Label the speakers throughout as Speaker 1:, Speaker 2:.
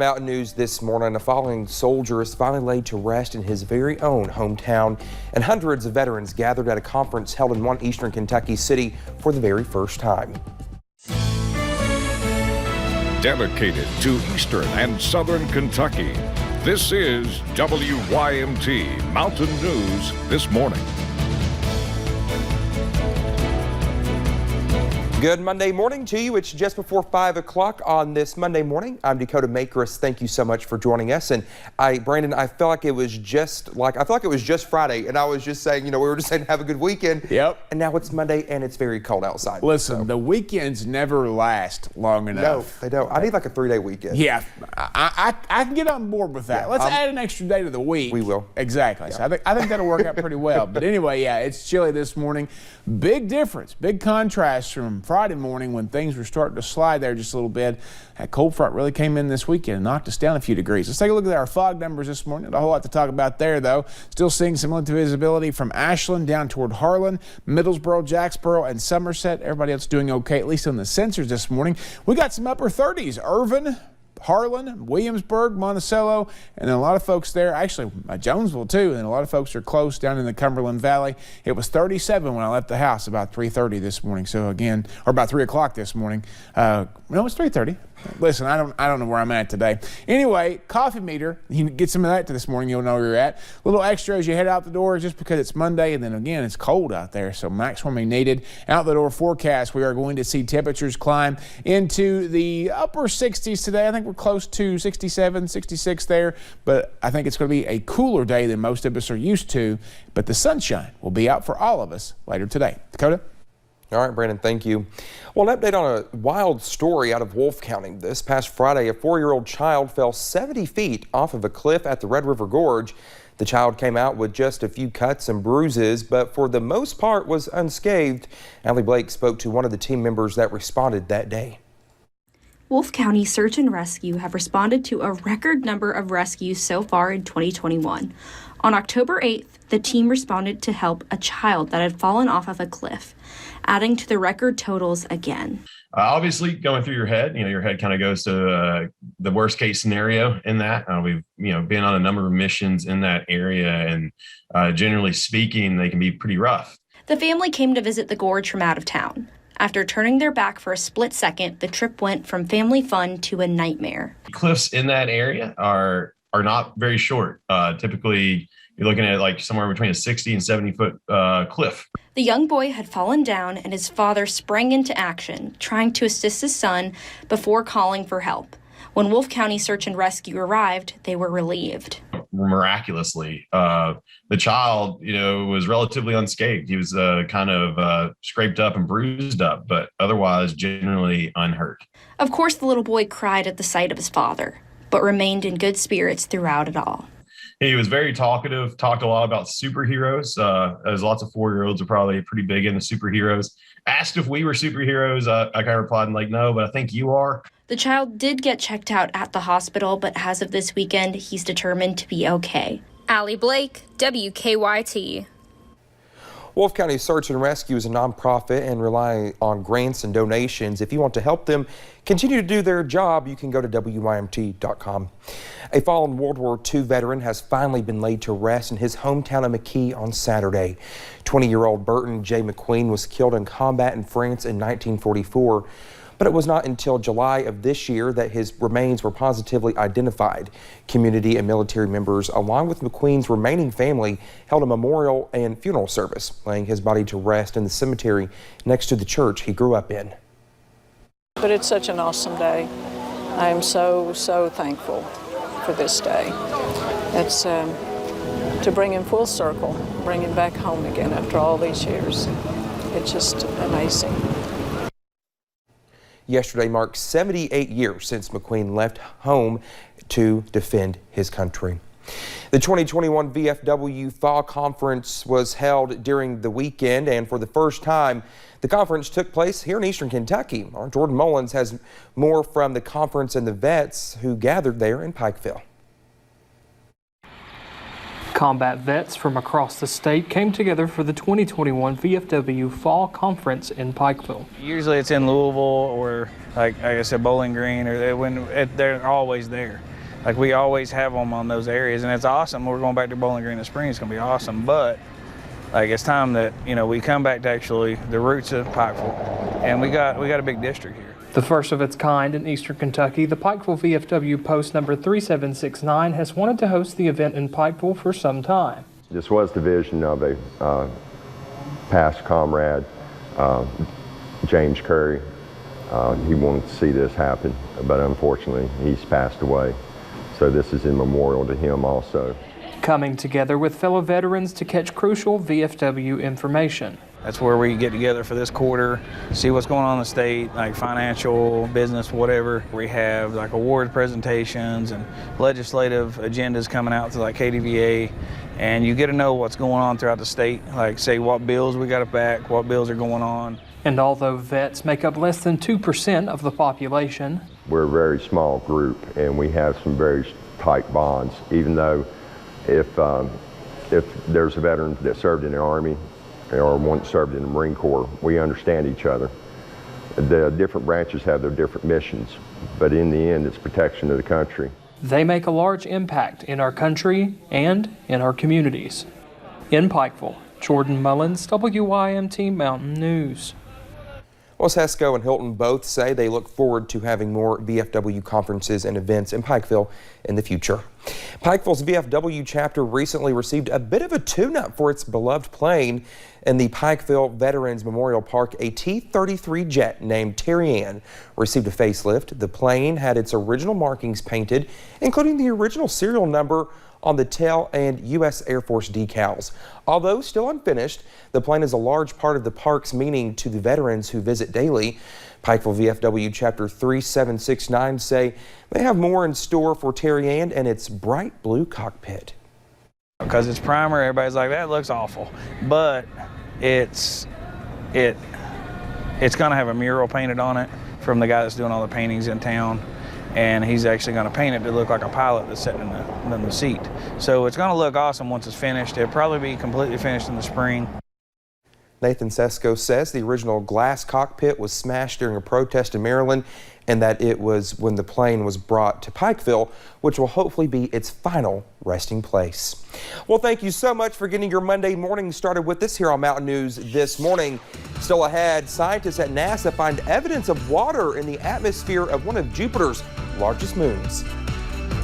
Speaker 1: Mountain News this morning, a fallen soldier is finally laid to rest in his very own hometown, and hundreds of veterans gathered at a conference held in one eastern Kentucky city for the very first time.
Speaker 2: Dedicated to eastern and southern Kentucky, this is WYMT Mountain News this morning.
Speaker 1: Good Monday morning to you. It's just before 5 o'clock on this Monday morning. I'm Dakota Makris. Thank you so much for joining us. And Brandon, I feel like it was just Friday, and I was just saying, we were just saying have a good weekend.
Speaker 3: Yep.
Speaker 1: And now it's Monday and it's very cold outside.
Speaker 3: Listen, the weekends never last long enough.
Speaker 1: No, they don't. I need like a 3-day weekend.
Speaker 3: Yeah, I can get on board with that.
Speaker 1: Yeah,
Speaker 3: Let's add an extra day to the week.
Speaker 1: We will.
Speaker 3: Exactly.
Speaker 1: Yeah.
Speaker 3: So I think that'll work out pretty well. But anyway, yeah, it's chilly this morning. Big difference, big contrast from Friday morning when things were starting to slide there just a little bit. That cold front really came in this weekend and knocked us down a few degrees. Let's take a look at our fog numbers this morning. Not a whole lot to talk about there, though. Still seeing some limited visibility from Ashland down toward Harlan, Middlesboro, Jacksboro, and Somerset. Everybody else doing okay, at least on the sensors this morning. We got some upper 30s. Irvin, Harlan, Williamsburg, Monticello, and then a lot of folks there, actually Jonesville too, and a lot of folks are close down in the Cumberland Valley. It was 37 when I left the house about 3:30 this morning, so again, or about 3 o'clock this morning. No, it's 3:30. Listen, I don't know where I'm at today. Anyway, coffee meter, you get some of that this morning, you'll know where you're at. A little extra as you head out the door just because it's Monday, and then again, it's cold out there, so max warming needed. Out the door forecast, we are going to see temperatures climb into the upper 60s today. I think we're close to 67, 66 there, but I think it's going to be a cooler day than most of us are used to, but the sunshine will be out for all of us later today. Dakota?
Speaker 1: All right, Brandon, thank you. Well, an update on a wild story out of Wolfe County. This past Friday, a 4-year-old child fell 70 feet off of a cliff at the Red River Gorge. The child came out with just a few cuts and bruises, but for the most part was unscathed. Allie Blake spoke to one of the team members that responded that day.
Speaker 4: Wolfe County Search and Rescue have responded to a record number of rescues so far in 2021. On October 8th, the team responded to help a child that had fallen off of a cliff, adding to the record totals again.
Speaker 5: Obviously, going through your head, your head kind of goes to the worst case scenario in that. We've, been on a number of missions in that area, and generally speaking, they can be pretty rough.
Speaker 4: The family came to visit the gorge from out of town. After turning their back for a split second, the trip went from family fun to a nightmare.
Speaker 5: Cliffs in that area are not very short. Typically, you're looking at like somewhere between a 60 and 70 foot cliff.
Speaker 4: The young boy had fallen down and his father sprang into action, trying to assist his son before calling for help. When Wolfe County Search and Rescue arrived, they were relieved.
Speaker 5: Miraculously, the child, was relatively unscathed. He was kind of scraped up and bruised up, but otherwise generally unhurt. Of
Speaker 4: course, the little boy cried at the sight of his father, but remained in good spirits throughout it all.
Speaker 5: He was very talkative, talked a lot about superheroes, as lots of 4-year-olds are probably pretty big into superheroes. Asked if we were superheroes. I kind of replied like, no, but I think you are.
Speaker 4: The child did get checked out at the hospital, but as of this weekend, he's determined to be okay. Allie Blake, WKYT.
Speaker 1: Wolfe County Search and Rescue is a nonprofit and rely on grants and donations. If you want to help them continue to do their job, you can go to WYMT.com. A fallen World War II veteran has finally been laid to rest in his hometown of McKee on Saturday. 20-year-old Burton J. McQueen was killed in combat in France in 1944. But it was not until July of this year that his remains were positively identified. Community and military members, along with McQueen's remaining family, held a memorial and funeral service, laying his body to rest in the cemetery next to the church he grew up in.
Speaker 6: But it's such an awesome day. I am so thankful for this day. It's to bring him full circle, bring him back home again after all these years. It's just amazing.
Speaker 1: Yesterday marked 78 years since McQueen left home to defend his country. The 2021 VFW Fall Conference was held during the weekend, and for the first time, the conference took place here in Eastern Kentucky. Our Jordan Mullins has more from the conference and the vets who gathered there in Pikeville.
Speaker 7: Combat vets from across the state came together for the 2021 VFW Fall Conference in Pikeville.
Speaker 8: Usually it's in Louisville or, like I said, Bowling Green, or they're always there. Like we always have them on those areas, and it's awesome. We're going back to Bowling Green this spring. It's going to be awesome, but like it's time that we come back to actually the roots of Pikeville, and we got a big district here.
Speaker 7: The first of its kind in Eastern Kentucky, the Pikeville VFW post number 3769 has wanted to host the event in Pikeville for some time.
Speaker 9: This was the vision of a past comrade, James Curry. He wanted to see this happen, but unfortunately he's passed away. So this is in memorial to him also.
Speaker 7: Coming together with fellow veterans to catch crucial VFW information.
Speaker 8: That's where we get together for this quarter, see what's going on in the state, like financial, business, whatever. We have like award presentations and legislative agendas coming out to like KDVA, and you get to know what's going on throughout the state, like say what bills we got to back, what bills are going on.
Speaker 7: And although vets make up less than 2% of the population,
Speaker 9: we're a very small group and we have some very tight bonds, even though if there's a veteran that served in the Army or one served in the Marine Corps, we understand each other. The different branches have their different missions, but in the end, it's protection of the country.
Speaker 7: They make a large impact in our country and in our communities. In Pikeville, Jordan Mullins, WYMT Mountain News.
Speaker 1: Well, Sesco and Hilton both say they look forward to having more VFW conferences and events in Pikeville in the future. Pikeville's VFW chapter recently received a bit of a tune-up for its beloved plane. In the Pikeville Veterans Memorial Park, a T-33 jet named Terry Ann received a facelift. The plane had its original markings painted, including the original serial number on the tail and U.S. Air Force decals. Although still unfinished, the plane is a large part of the park's meaning to the veterans who visit daily. Pikeville VFW Chapter 3769 say they have more in store for Terry Ann and its bright blue cockpit.
Speaker 8: Because it's primer, everybody's like, that looks awful. But it's going to have a mural painted on it from the guy that's doing all the paintings in town. And he's actually going to paint it to look like a pilot that's sitting in the seat. So it's going to look awesome once it's finished. It'll probably be completely finished in the spring.
Speaker 1: Nathan Sesco says the original glass cockpit was smashed during a protest in Maryland, and that it was when the plane was brought to Pikeville, which will hopefully be its final resting place. Well, thank you so much for getting your Monday morning started with us here on Mountain News this morning. Still ahead, scientists at NASA find evidence of water in the atmosphere of one of Jupiter's largest moons.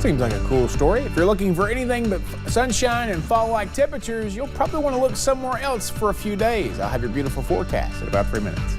Speaker 3: Seems like a cool story. If you're looking for anything but sunshine and fall-like temperatures, you'll probably want to look somewhere else for a few days. I'll have your beautiful forecast in about 3 minutes.